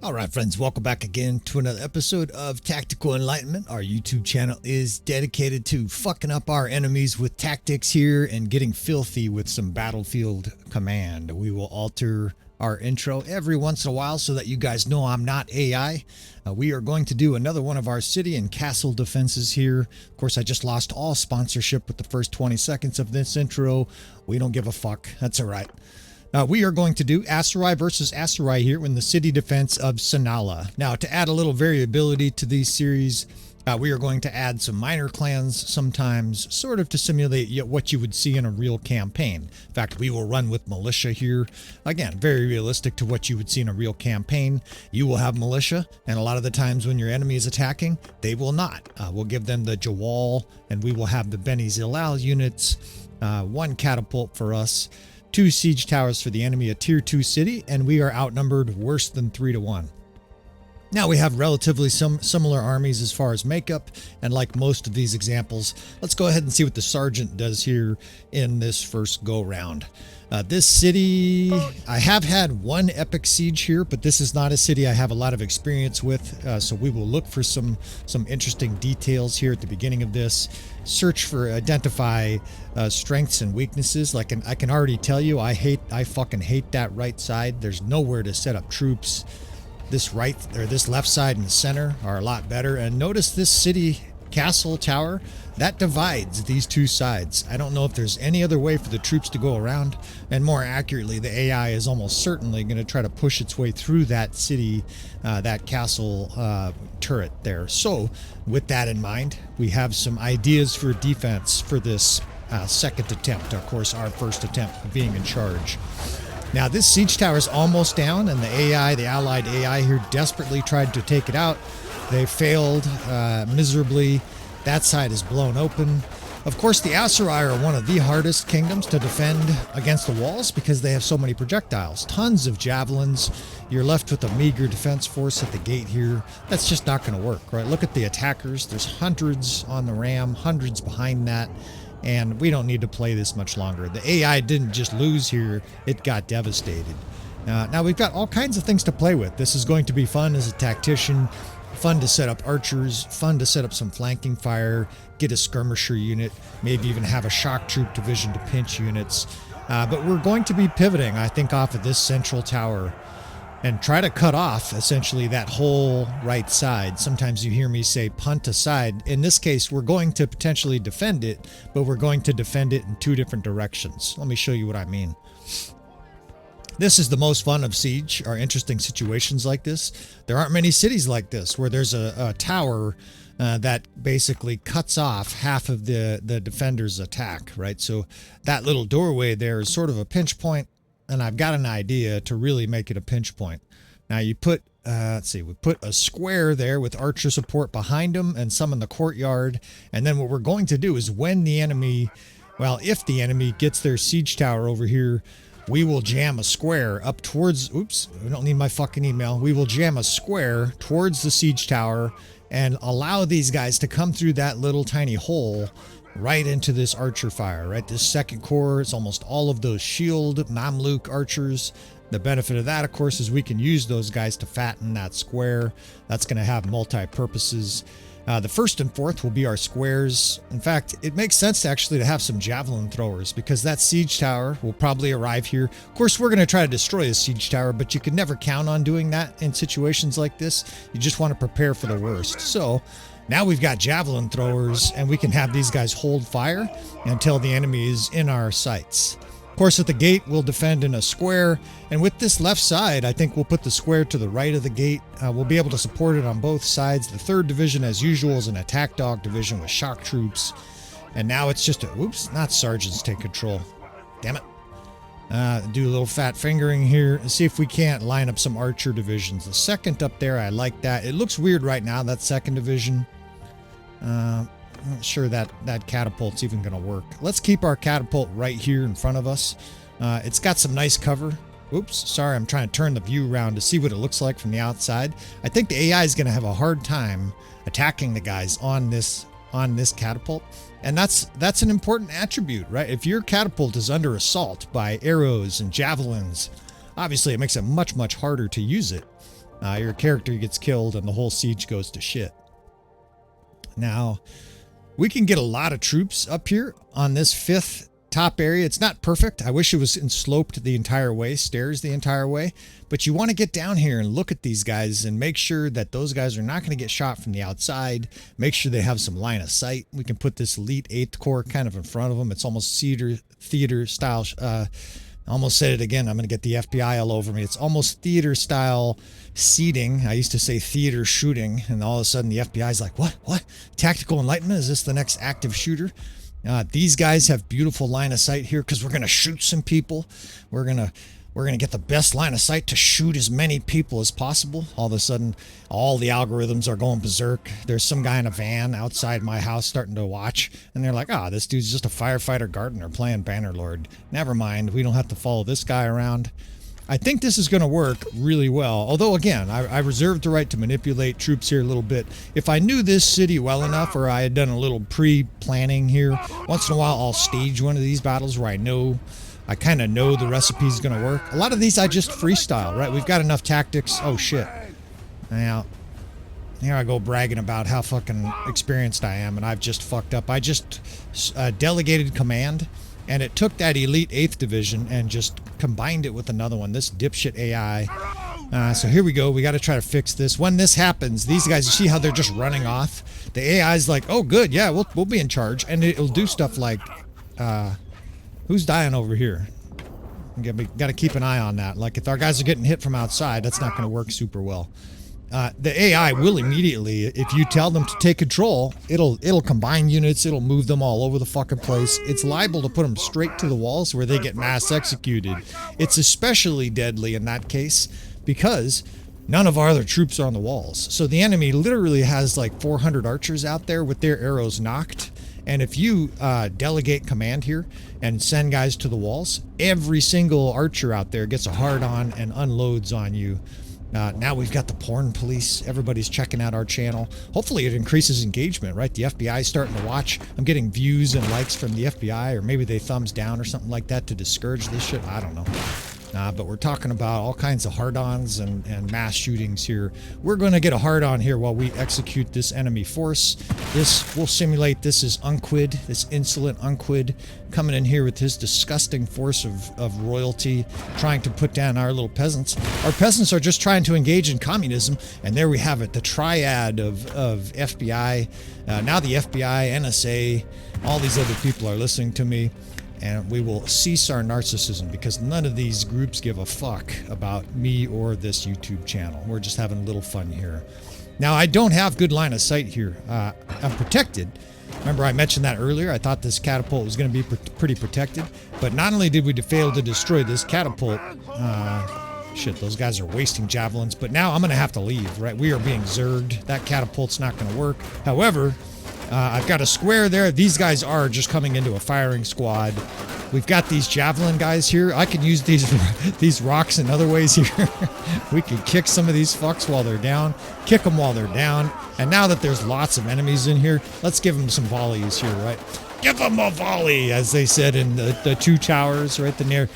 All right, friends, welcome back again to another episode of Tactical Enlightenment. Our YouTube channel is dedicated to fucking up our enemies with tactics here and getting filthy with some battlefield command. We will alter our intro every once in a while so that you guys know I'm not AI. We are going to do another one of our city and castle defenses here. Of course, I just lost all sponsorship with the first 20 seconds of this intro. We don't give a fuck. That's all right. We are going to do Aserai versus Aserai here in the city defense of SANALA. Now, to add a little variability to these series, we are going to add some minor clans sometimes, sort of to simulate what you would see in a real campaign. In fact, we will run with militia here. Again, very realistic to what you would see in a real campaign. You will have militia, and a lot of the times when your enemy is attacking, they will not. We'll give them the Jawal, and we will have the Beni Zilal units, one catapult for us, 2 siege towers for the enemy, a tier 2 city, and we are outnumbered worse than 3 to 1. Now we have relatively similar armies as far as makeup, and like most of these examples, let's go ahead and see what the sergeant does here in this first go round. This city, I have had one epic siege here, but this is not a city I have a lot of experience with, so we will look for some interesting details here at the beginning of this. Search for, identify strengths and weaknesses. Like I can already tell you, I fucking hate that right side. There's nowhere to set up troops. This right or this left side and center are a lot better. And notice this city castle tower that divides these two sides. I don't know if there's any other way for the troops to go around, and more accurately, the AI is almost certainly going to try to push its way through that city, that castle turret there. So with that in mind, we have some ideas for defense for this second attempt. Of course, our first attempt being in charge. Now this siege tower is almost down, and the AI, the allied AI here, desperately tried to take it out. They failed miserably. That side is blown open. Of course, the Aserai are one of the hardest kingdoms to defend against the walls because they have so many projectiles. Tons of javelins. You're left with a meager defense force at the gate here. That's just not going to work, right? Look at the attackers. There's hundreds on the ram, hundreds behind that. And we don't need to play this much longer. The AI didn't just lose here, it got devastated. Now we've got all kinds of things to play with. This is going to be fun as a tactician, fun to set up archers, fun to set up some flanking fire, get a skirmisher unit, maybe even have a shock troop division to pinch units. But we're going to be pivoting, I think, off of this central tower and try to cut off essentially that whole right side. Sometimes you hear me say punt aside. In this case, we're going to potentially defend it, but we're going to defend it in 2 different directions. Let me show you what I mean. This is the most fun of siege, are interesting situations like this. There aren't many cities like this where there's a tower that basically cuts off half of the defender's attack, right? So that little doorway there is sort of a pinch point, and I've got an idea to really make it a pinch point. Now you put, let's see, we put a square there with archer support behind them and some in the courtyard. And then what we're going to do is when the enemy, well, if the enemy gets their siege tower over here, we will jam a square up towards, oops, I don't need my fucking email. We will jam a square towards the siege tower and allow these guys to come through that little tiny hole right into this archer fire, right? This second corps is almost all of those shield Mamluk archers. The benefit of that, of course, is we can use those guys to fatten that square. That's going to have multi-purposes. The first and fourth will be our squares. In fact, it makes sense actually to have some javelin throwers because that siege tower will probably arrive here. Of course, we're going to try to destroy a siege tower, but you can never count on doing that in situations like this. You just want to prepare for the worst. So now we've got javelin throwers, and we can have these guys hold fire until the enemy is in our sights. Of course, at the gate, we'll defend in a square, and with this left side, I think we'll put the square to the right of the gate. We'll be able to support it on both sides. The 3rd division, as usual, is an attack dog division with shock troops, and now it's just a, whoops, not sergeants take control. Damn it. Do a little fat fingering here and see if we can't line up some archer divisions. The 2nd up there, I like that. It looks weird right now, that 2nd division. I'm not sure that catapult's even going to work. Let's keep our catapult right here in front of us. It's got some nice cover. Oops, sorry, I'm trying to turn the view around to see what it looks like from the outside. I think the AI is going to have a hard time attacking the guys on this catapult. And that's an important attribute, right? If your catapult is under assault by arrows and javelins, obviously it makes it much, much harder to use it. your character gets killed and the whole siege goes to shit. Now, we can get a lot of troops up here on this 5th top area. It's not perfect. I wish it was sloped the entire way, stairs the entire way. But you want to get down here and look at these guys and make sure that those guys are not going to get shot from the outside. Make sure they have some line of sight. We can put this elite 8th Corps kind of in front of them. It's almost theater style. I almost said it again. I'm going to get the FBI all over me. It's almost theater style seating. I used to say theater shooting, and all of a sudden the FBI's like, what? Tactical enlightenment? Is this the next active shooter? These guys have beautiful line of sight here because we're going to shoot some people. We're going to get the best line of sight to shoot as many people as possible. All of a sudden, all the algorithms are going berserk. There's some guy in a van outside my house starting to watch, and they're like, this dude's just a firefighter gardener playing Bannerlord. Never mind, we don't have to follow this guy around. I think this is going to work really well. Although, again, I reserve the right to manipulate troops here a little bit. If I knew this city well enough, or I had done a little pre-planning here, once in a while I'll stage one of these battles where I kind of know the recipe's going to work. A lot of these I just freestyle, right? We've got enough tactics. Oh, shit. Now, here I go bragging about how fucking experienced I am, and I've just fucked up. I just delegated command, and it took that elite 8th division and just combined it with another one. This dipshit AI. So here we go. We got to try to fix this. When this happens, these guys, you see how they're just running off? The AI's like, oh, good. Yeah, we'll be in charge. And it'll do stuff like, who's dying over here? Got to keep an eye on that. Like, if our guys are getting hit from outside, that's not going to work super well. The AI will immediately, if you tell them to take control, it'll combine units, it'll move them all over the fucking place. It's liable to put them straight to the walls where they get mass executed. It's especially deadly in that case because none of our other troops are on the walls. So the enemy literally has like 400 archers out there with their arrows knocked. And if you delegate command here and send guys to the walls, every single archer out there gets a hard-on and unloads on you. Now we've got the porn police. Everybody's checking out our channel. Hopefully it increases engagement, right? The FBI is starting to watch. I'm getting views and likes from the FBI, or maybe they thumbs down or something like that to discourage this shit. I don't know. But we're talking about all kinds of hard-ons and mass shootings here. We're going to get a hard-on here while we execute this enemy force. This will simulate this is Unquid, this insolent Unquid, coming in here with his disgusting force of royalty, trying to put down our little peasants. Our peasants are just trying to engage in communism, and there we have it, the triad of FBI. Now the FBI, NSA, all these other people are listening to me. And we will cease our narcissism because none of these groups give a fuck about me or this YouTube channel. We're just having a little fun here. Now, I don't have good line of sight here. I'm protected. Remember I mentioned that earlier? I thought this catapult was going to be pretty protected. But not only did we fail to destroy this catapult, shit, those guys are wasting javelins. But now I'm going to have to leave, right? We are being zerged. That catapult's not going to work. However, I've got a square there. These guys are just coming into a firing squad. We've got these javelin guys here. I can use these rocks in other ways here. We can kick some of these fucks while they're down, kick them while they're down. And now that there's lots of enemies in here, let's give them some volleys here, right? Give them a volley, as they said in the two towers, right? The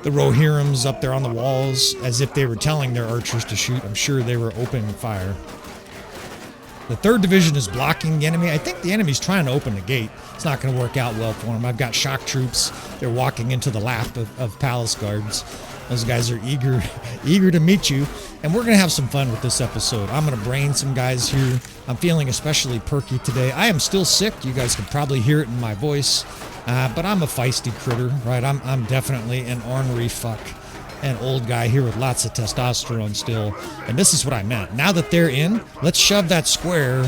Rohirrims up there on the walls, as if they were telling their archers to shoot. I'm sure they were opening fire. The 3rd Division is blocking the enemy. I think the enemy's trying to open the gate. It's not going to work out well for them. I've got shock troops. They're walking into the lap of palace guards. Those guys are eager to meet you. And we're going to have some fun with this episode. I'm going to brain some guys here. I'm feeling especially perky today. I am still sick. You guys can probably hear it in my voice. But I'm a feisty critter, right? I'm definitely an ornery fuck. An old guy here with lots of testosterone still. And this is what I meant. Now that they're in, let's shove that square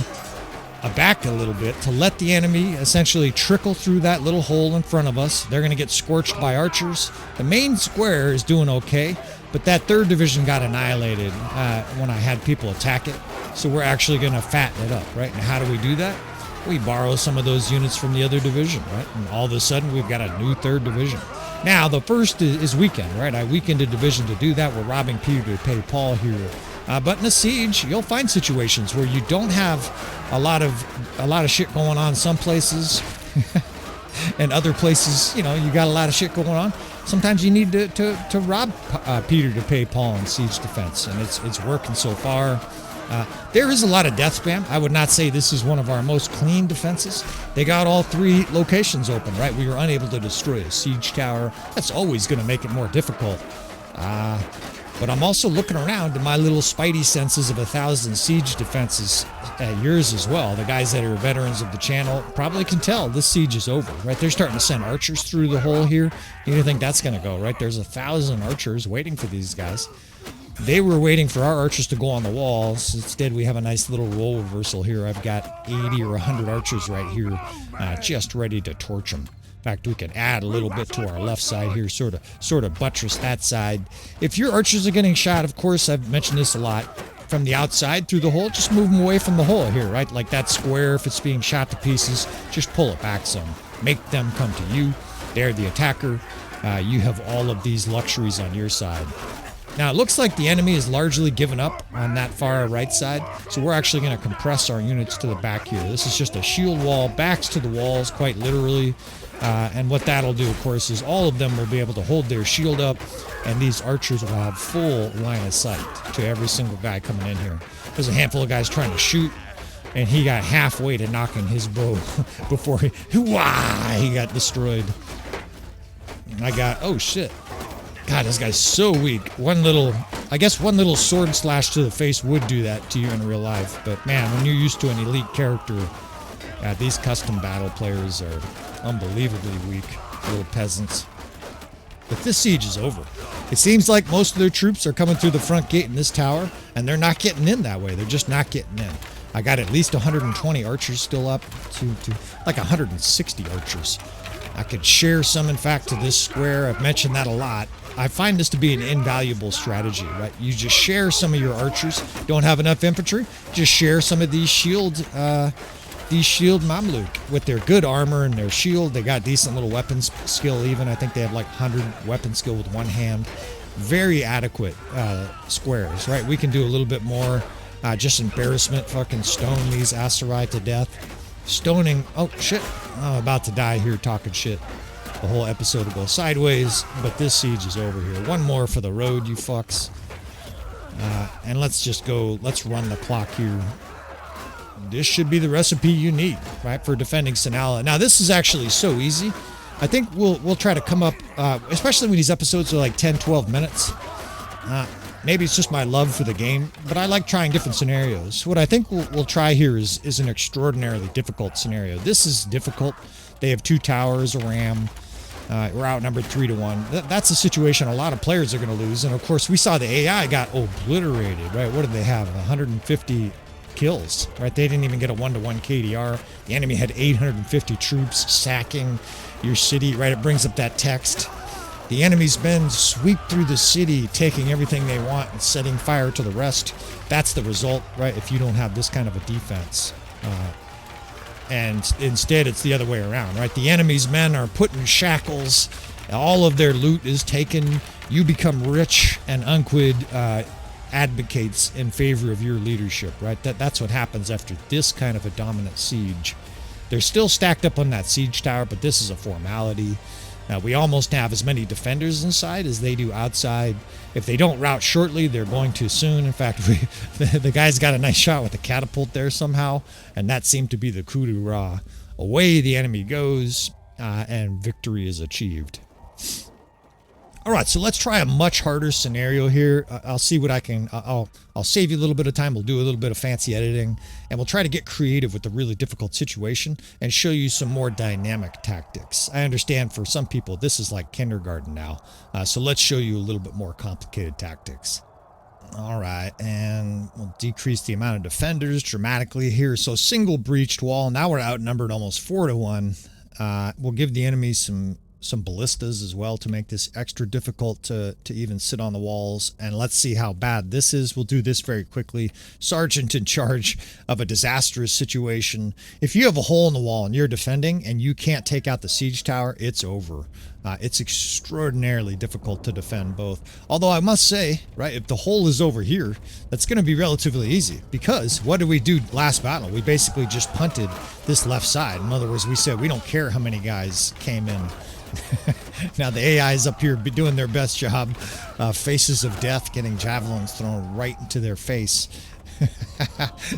back a little bit to let the enemy essentially trickle through that little hole in front of us. They're going to get scorched by archers. The main square is doing okay, but that 3rd Division got annihilated when I had people attack it. So we're actually going to fatten it up, right? And how do we do that? We borrow some of those units from the other division, right? And all of a sudden, we've got a new 3rd Division. Now, the 1st is weakened, right? I weakened a division to do that. We're robbing Peter to pay Paul here. But in a siege, you'll find situations where you don't have a lot of shit going on some places, and other places, you got a lot of shit going on. sometimes you need to rob Peter to pay Paul in siege defense, and it's working so far. There is a lot of death spam. I would not say this is one of our most clean defenses. They got all 3 locations open, right? We were unable to destroy a siege tower. That's always going to make it more difficult. But I'm also looking around, and my little spidey senses of 1,000 siege defenses, yours as well. The guys that are veterans of the channel probably can tell this siege is over, right? They're starting to send archers through the hole here. You don't think that's going to go, right? There's 1,000 archers waiting for these guys. They were waiting for our archers to go on the walls. Instead, we have a nice little role reversal here. I've got 80 or 100 archers right here, just ready to torch them. In fact, we can add a little bit to our left side here, sort of buttress that side. If your archers are getting shot, of course, I've mentioned this a lot, from the outside through the hole, just move them away from the hole here, right? Like that square, if it's being shot to pieces, just pull it back some. Make them come to you. They're the attacker. You have all of these luxuries on your side. Now, it looks like the enemy is largely given up on that far right side, so we're actually going to compress our units to the back here. This is just a shield wall, backs to the walls, quite literally. And what that'll do, of course, is all of them will be able to hold their shield up, and these archers will have full line of sight to every single guy coming in here. There's a handful of guys trying to shoot, and he got halfway to knocking his bow before he got destroyed. And I got, oh shit. God, this guy's so weak. I guess one little sword slash to the face would do that to you in real life. But man, when you're used to an elite character, these custom battle players are unbelievably weak, little peasants. But this siege is over. It seems like most of their troops are coming through the front gate in this tower, and they're not getting in that way. They're just not getting in. I got at least 120 archers still up to like 160 archers. I could share some, in fact, to this square. I've mentioned that a lot. I find this to be an invaluable strategy, right? You just share some of your archers. Don't have enough infantry? Just share some of these shield Mamluk with their good armor and their shield. They got decent little weapons skill even. I think they have like 100 weapon skill with one hand. Very adequate squares, right? We can do a little bit more. Just embarrassment, fucking stone these Aserai to death. Stoning, oh shit, I'm about to die here talking shit. The whole episode will go sideways, but this siege is over here. One more for the road, you fucks. And let's run the clock here. This should be the recipe you need, right, for defending SANALA. Now, this is actually so easy. I think we'll try to come up, especially when these episodes are like 10, 12 minutes. Maybe it's just my love for the game, but I like trying different scenarios. What I think we'll try here is an extraordinarily difficult scenario. This is difficult. They have 2 towers, a ram. We're outnumbered 3-1. That's a situation a lot of players are going to lose. And of course, we saw the AI got obliterated, right? What did they have? 150 kills, right? They didn't even get a 1-to-1 KDR. The enemy had 850 troops sacking your city, right? It brings up that text. The enemy's men sweep through the city, taking everything they want and setting fire to the rest. That's the result, right, if you don't have this kind of a defense. And instead, it's the other way around, right? The enemy's men are put in shackles. All of their loot is taken. You become rich, and Unquid advocates in favor of your leadership, right? That's what happens after this kind of a dominant siege. They're still stacked up on that siege tower, but this is a formality. We almost have as many defenders inside as they do outside. If they don't rout shortly, they're going to soon. In fact, the guy's got a nice shot with a catapult there somehow, and that seemed to be the coup de grace. Away the enemy goes, and victory is achieved. All right, so let's try a much harder scenario here. I'll see what I can. I'll save you a little bit of time. We'll do a little bit of fancy editing, and we'll try to get creative with the really difficult situation and show you some more dynamic tactics. I understand for some people this is like kindergarten now, so let's show you a little bit more complicated tactics. All right, and we'll decrease the amount of defenders dramatically here. So single breached wall. Now we're outnumbered almost 4-1. We'll give the enemy some ballistas as well to make this extra difficult to even sit on the walls. And let's see how bad this is. We'll do this very quickly. Sergeant in charge of a disastrous situation. If you have a hole in the wall and you're defending and you can't take out the siege tower, it's over. It's extraordinarily difficult to defend both. Although I must say, right, if the hole is over here, that's going to be relatively easy, because what did we do last battle? We basically just punted this left side. In other words, we said we don't care how many guys came in. Now the AI is up here doing their best job. Faces of death, getting javelins thrown right into their face.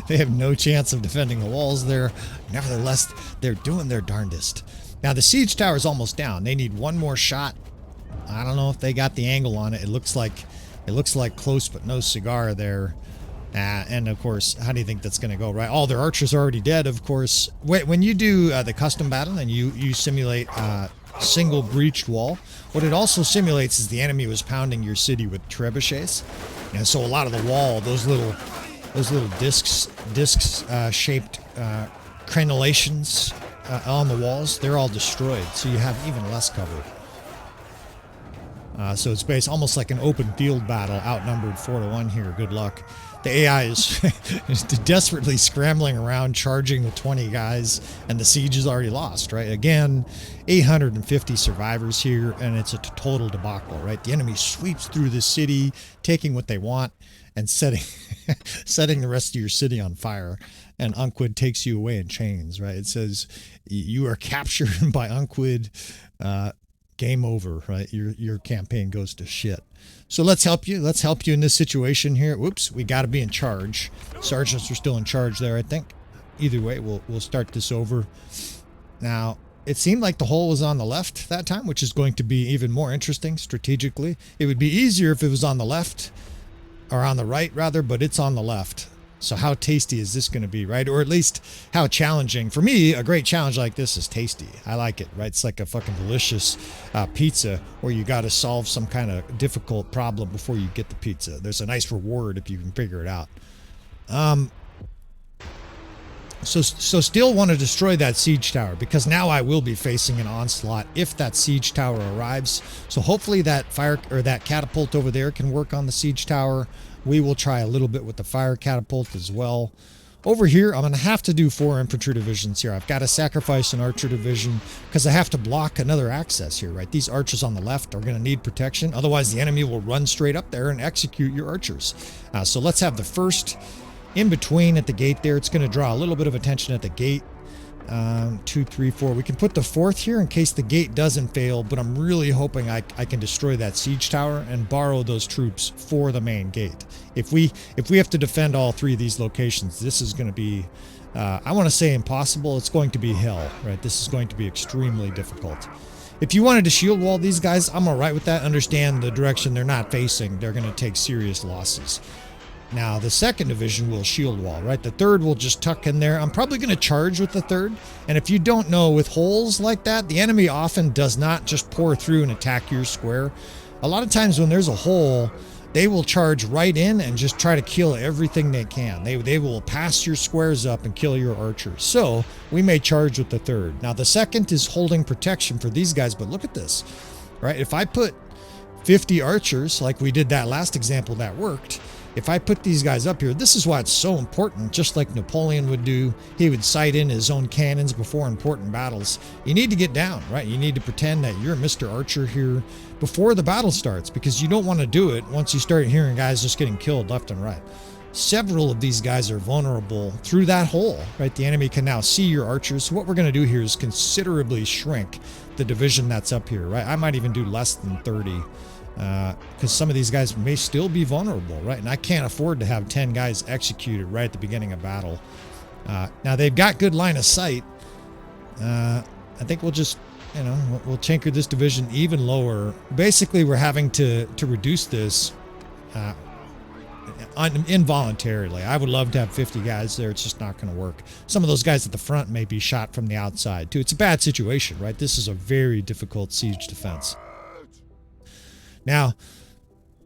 They have no chance of defending the walls there. Nevertheless, they're doing their darndest. Now the siege tower is almost down. They need one more shot. I don't know if they got the angle on it. It looks like close but no cigar there. And of course, how do you think that's going to go, right? All their archers are already dead, of course. When you do the custom battle and you simulate single breached wall, what it also simulates is the enemy was pounding your city with trebuchets. And so a lot of the wall, those little discs shaped crenellations on the walls, they're all destroyed. So you have even less cover. So it's based almost like an open field battle, outnumbered 4-1 here. Good luck. The AI is desperately scrambling around, charging the 20 guys, and the siege is already lost, right? Again, 850 survivors here, and it's a total debacle, right? The enemy sweeps through the city, taking what they want, and setting the rest of your city on fire. And Unquid takes you away in chains, right? It says, you are captured by Unquid, game over, right? Your campaign goes to shit. So let's help you. Let's help you in this situation here. Whoops, we got to be in charge. Sergeants are still in charge there, I think. Either way, we'll start this over. Now, it seemed like the hole was on the left that time, which is going to be even more interesting strategically. It would be easier if it was on the left, or on the right rather, but it's on the left. So how tasty is this going to be, right? Or at least how challenging. For me, a great challenge like this is tasty. I like it, right? It's like a fucking delicious pizza where you got to solve some kind of difficult problem before you get the pizza. There's a nice reward if you can figure it out. So still want to destroy that siege tower, because now I will be facing an onslaught if that siege tower arrives. So hopefully that fire or that catapult over there can work on the siege tower. We will try a little bit with the fire catapult as well. Over here, I'm going to have to do 4 infantry divisions here. I've got to sacrifice an archer division because I have to block another access here, right? These archers on the left are going to need protection. Otherwise, the enemy will run straight up there and execute your archers. So let's have the first in between at the gate there. It's going to draw a little bit of attention at the gate. 2, 3, 4. We can put the 4th here in case the gate doesn't fail, but I'm really hoping I can destroy that siege tower and borrow those troops for the main gate. If we have to defend all 3 of these locations, this is going to be, I want to say impossible. It's going to be hell, right? This is going to be extremely difficult. If you wanted to shield wall these guys, I'm all right with that. Understand the direction they're not facing. They're going to take serious losses. Now, the 2nd division will shield wall, right? The 3rd will just tuck in there. I'm probably going to charge with the 3rd. And if you don't know, with holes like that, the enemy often does not just pour through and attack your square. A lot of times when there's a hole, they will charge right in and just try to kill everything they can. They will pass your squares up and kill your archers. So we may charge with the 3rd. Now, the 2nd is holding protection for these guys, but look at this, right? If I put 50 archers, like we did that last example that worked, if I put these guys up here, this is why it's so important, just like Napoleon would do. He would sight in his own cannons before important battles. You need to get down, right? You need to pretend that you're Mr. Archer here before the battle starts, because you don't want to do it once you start hearing guys just getting killed left and right. Several of these guys are vulnerable through that hole, right? The enemy can now see your archers. So what we're going to do here is considerably shrink the division that's up here, right? I might even do less than 30. Because some of these guys may still be vulnerable, right? And I can't afford to have 10 guys executed right at the beginning of battle. Now, they've got good line of sight. I think we'll just, we'll tinker this division even lower. Basically, we're having to reduce this involuntarily. I would love to have 50 guys there. It's just not going to work. Some of those guys at the front may be shot from the outside, too. It's a bad situation, right? This is a very difficult siege defense. Now,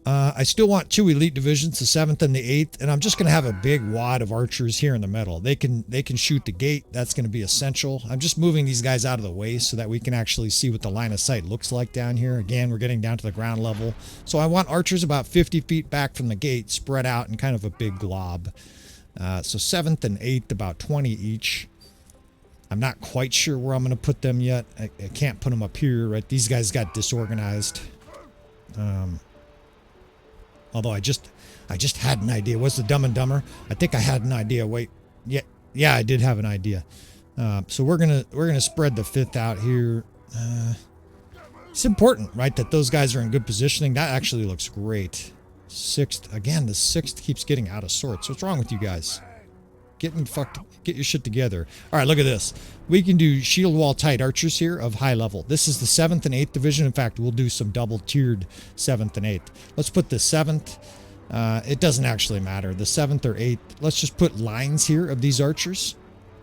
I still want 2 elite divisions, the 7th and the 8th, and I'm just going to have a big wad of archers here in the middle. They can shoot the gate. That's going to be essential. I'm just moving these guys out of the way so that we can actually see what the line of sight looks like down here. Again, we're getting down to the ground level. So I want archers about 50 feet back from the gate, spread out in kind of a big glob. So 7th and 8th, about 20 each. I'm not quite sure where I'm going to put them yet. I can't put them up here, right? These guys got disorganized. Although I just had an idea. What's the Dumb and Dumber? I think I had an idea. Wait, yeah, I did have an idea. So we're gonna spread the 5th out here. It's important, right, that those guys are in good positioning. That actually looks great. Sixth, again, the sixth keeps getting out of sorts. What's wrong with you guys? Get your shit together. All right, look at this. We can do shield wall tight archers here of high level. This is the 7th and 8th division. In fact, we'll do some double tiered 7th and 8th. Let's put the 7th. It doesn't actually matter. The 7th or 8th. Let's just put lines here of these archers.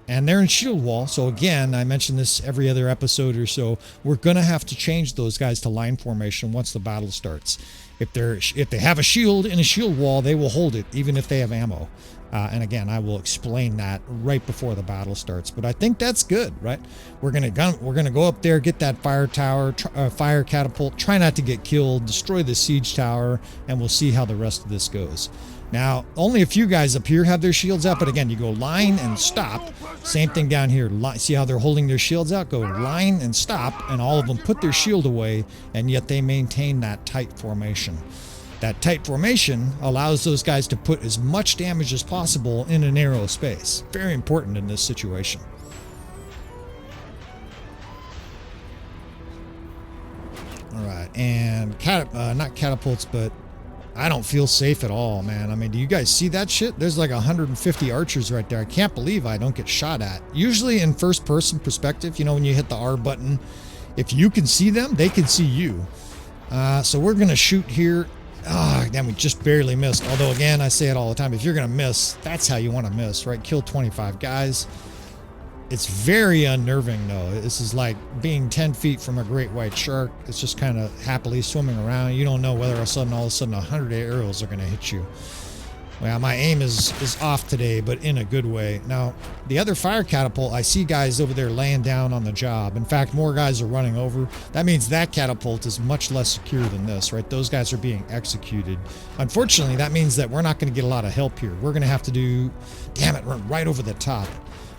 And they're in shield wall. So again, I mentioned this every other episode or so. We're going to have to change those guys to line formation once the battle starts. If they have a shield in a shield wall, they will hold it, even if they have ammo. And again, I will explain that right before the battle starts. But I think that's good, right? We're gonna go up there, get that fire tower, fire catapult, try not to get killed, destroy the siege tower, and we'll see how the rest of this goes. Now, only a few guys up here have their shields out, but again, you go line and stop. Same thing down here. See how they're holding their shields out? Go line and stop, and all of them put their shield away, and yet they maintain that tight formation. That tight formation allows those guys to put as much damage as possible in a narrow space. Very important in this situation. All right, and not catapults, but I don't feel safe at all, man. I mean, do you guys see that shit? There's like 150 archers right there. I can't believe I don't get shot at. Usually in first-person perspective, you know, when you hit the R button, if you can see them, they can see you. So we're going to shoot here. Ah, damn, we just barely missed. Although, again, I say it all the time. If you're going to miss, that's how you want to miss, right? Kill 25 guys. It's very unnerving, though. This is like being 10 feet from a great white shark. It's just kind of happily swimming around. You don't know whether all of a sudden 100 arrows are going to hit you. Well, my aim is off today, but in a good way. Now, the other fire catapult, I see guys over there laying down on the job. In fact, more guys are running over. That means that catapult is much less secure than this, right? Those guys are being executed. Unfortunately, that means that we're not going to get a lot of help here. We're going to have to do, damn it, run right over the top.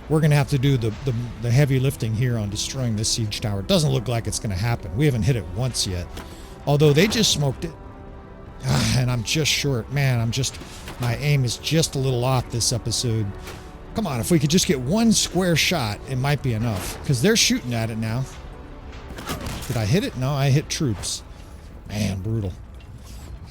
We're going to have to do the heavy lifting here on destroying this siege tower. It doesn't look like it's going to happen. We haven't hit it once yet. Although they just smoked it. And I'm just short. Man, my aim is just a little off this episode. Come on, if we could just get one square shot, it might be enough. Because they're shooting at it now. Did I hit it? No, I hit troops. Man, brutal.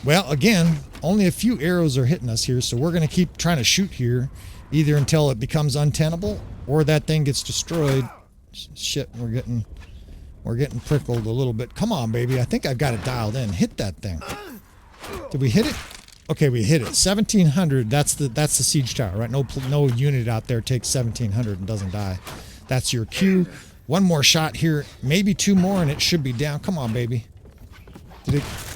Well, again, only a few arrows are hitting us here, so we're going to keep trying to shoot here. Either until it becomes untenable, or that thing gets destroyed. Shit, we're getting prickled a little bit. Come on, baby. I think I've got it dialed in. Hit that thing. Did we hit it? Okay, we hit it. 1,700. That's the siege tower, right? No unit out there takes 1,700 and doesn't die. That's your cue. One more shot here, maybe two more, and it should be down. Come on, baby.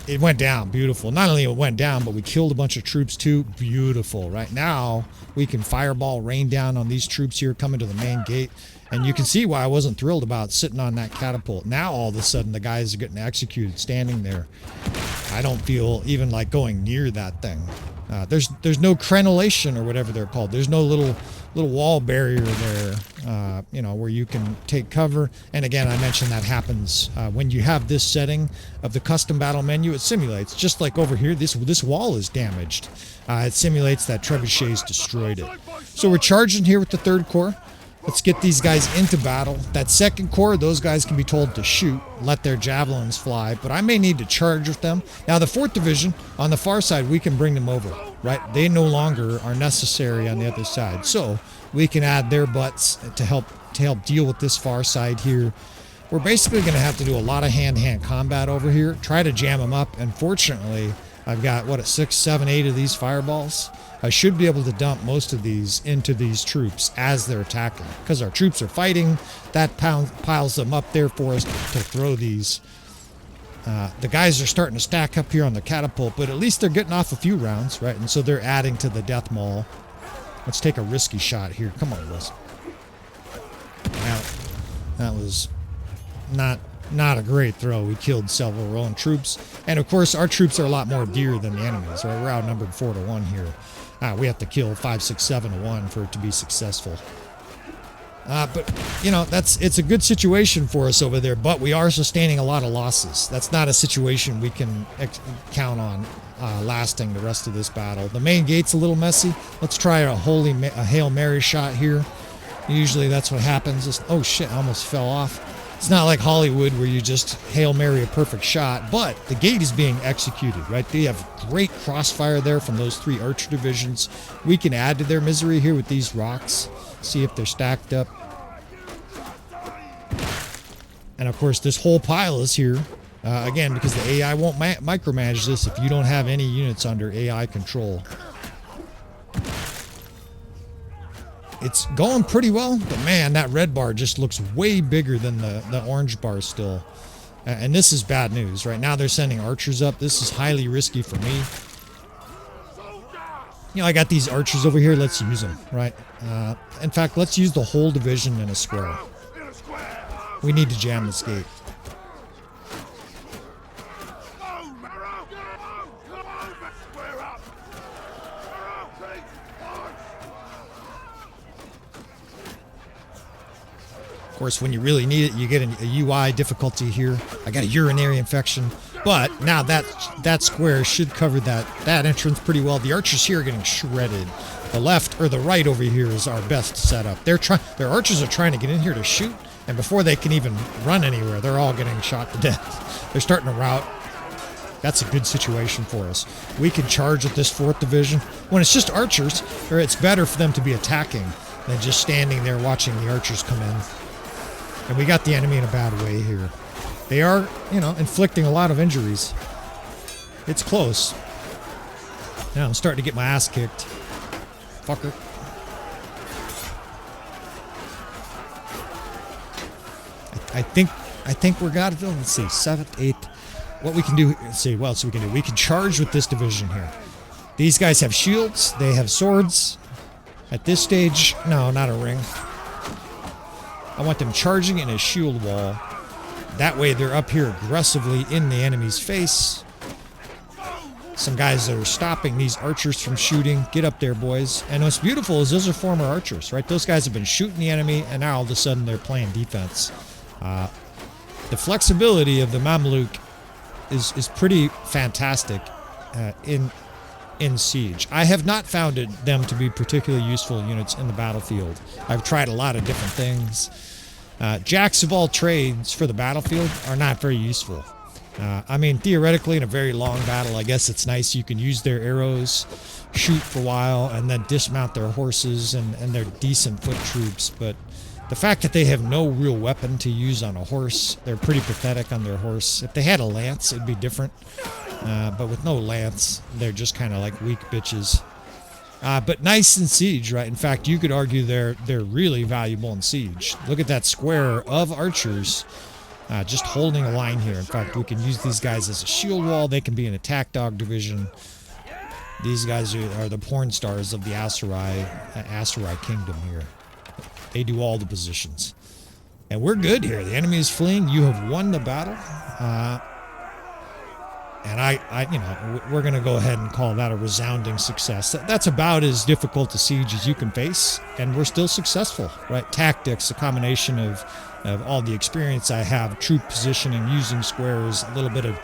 It went down. Beautiful. Not only it went down, but we killed a bunch of troops too. Beautiful. Right now, we can fireball rain down on these troops here coming to the main gate. And you can see why I wasn't thrilled about sitting on that catapult. Now, all of a sudden, the guys are getting executed standing there. I don't feel even like going near that thing. There's no crenellation or whatever they're called. There's no little wall barrier there, you know, where you can take cover. And again, I mentioned that happens when you have this setting of the custom battle menu. It simulates, just like over here, this wall is damaged. It simulates that trebuchets destroyed it. So we're charging here with the 3rd Corps. Let's get these guys into battle. That 2nd Corps, those guys can be told to shoot, let their javelins fly, but I may need to charge with them. Now, the 4th Division, on the far side, we can bring them over, right? They no longer are necessary on the other side. So we can add their butts to help deal with this far side here. We're basically going to have to do a lot of hand-to-hand combat over here, try to jam them up, and fortunately, I've got, what, 6, 7, 8 of these fireballs? I should be able to dump most of these into these troops as they're attacking. Because our troops are fighting, that piles them up there for us to throw these. The guys are starting to stack up here on the catapult, but at least they're getting off a few rounds, right? And so they're adding to the death maul. Let's take a risky shot here. Come on, Liz. Now, that was not a great throw. We killed several of our own troops. And of course, our troops are a lot more dear than the enemies, right? We're outnumbered 4-1 here. We have to kill 5, 6, 7-1 for it to be successful. But, you know, it's a good situation for us over there, but we are sustaining a lot of losses. That's not a situation we can count on lasting the rest of this battle. The main gate's a little messy. Let's try a Hail Mary shot here. Usually that's what happens. Oh, shit, I almost fell off. It's not like Hollywood where you just Hail Mary a perfect shot, but the gate is being executed, right? They have great crossfire there from those 3 archer divisions. We can add to their misery here with these rocks. See if they're stacked up. And of course, this whole pile is here. Again, because the AI won't micromanage this if you don't have any units under AI control. It's going pretty well, but man, that red bar just looks way bigger than the orange bar still. And this is bad news. Right now they're sending archers up. This is highly risky for me. You know, I got these archers over here. Let's use them, right? In fact, let's use the whole division in a square. We need to jam this gate. Of course, when you really need it, you get a UI difficulty here. I got a urinary infection, but now that square should cover that entrance pretty well. The archers here are getting shredded. The left or the right over here is our best setup. Their archers are trying to get in here to shoot, and before they can even run anywhere, they're all getting shot to death. They're starting to rout. That's a good situation for us. We can charge at this 4th division. When it's just archers, or it's better for them to be attacking than just standing there watching the archers come in. And we got the enemy in a bad way here. They are, you know, inflicting a lot of injuries. It's close. Now I'm starting to get my ass kicked. Fucker. I think we got it. Let's see, 7th, 8th. What we can do, let's see what else we can do. We can charge with this division here. These guys have shields. They have swords. At this stage, no, not a ring. I want them charging in a shield wall. That way they're up here aggressively in the enemy's face. Some guys that are stopping these archers from shooting. Get up there, boys. And what's beautiful is those are former archers, right? Those guys have been shooting the enemy, and now all of a sudden they're playing defense. The flexibility of the Mamluk is pretty fantastic in Siege. I have not found them to be particularly useful units in the battlefield. I've tried a lot of different things. Jacks of all trades for the battlefield are not very useful. I mean, theoretically, in a very long battle, I guess it's nice you can use their arrows, shoot for a while, and then dismount their horses and their decent foot troops. But the fact that they have no real weapon to use on a horse, they're pretty pathetic on their horse. If they had a lance, it'd be different. But with no lance, they're just kind of like weak bitches. But nice in Siege, right? In fact, you could argue they're really valuable in Siege. Look at that square of archers just holding a line here. In fact, we can use these guys as a shield wall. They can be an attack dog division. These guys are the porn stars of the Aserai kingdom here. They do all the positions. And we're good here. The enemy is fleeing. You have won the battle. And you know, we're going to go ahead and call that a resounding success. That's about as difficult a siege as you can face, and we're still successful, right? Tactics, a combination of all the experience I have, troop positioning, using squares, a little bit of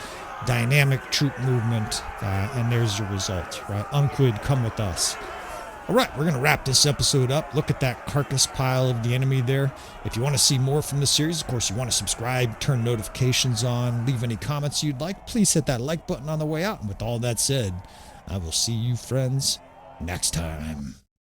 dynamic troop movement, and there's your result, right? Unquid, come with us. All right, we're going to wrap this episode up. Look at that carcass pile of the enemy there. If you want to see more from the series, of course, you want to subscribe, turn notifications on, leave any comments you'd like. Please hit that like button on the way out. And with all that said, I will see you friends next time.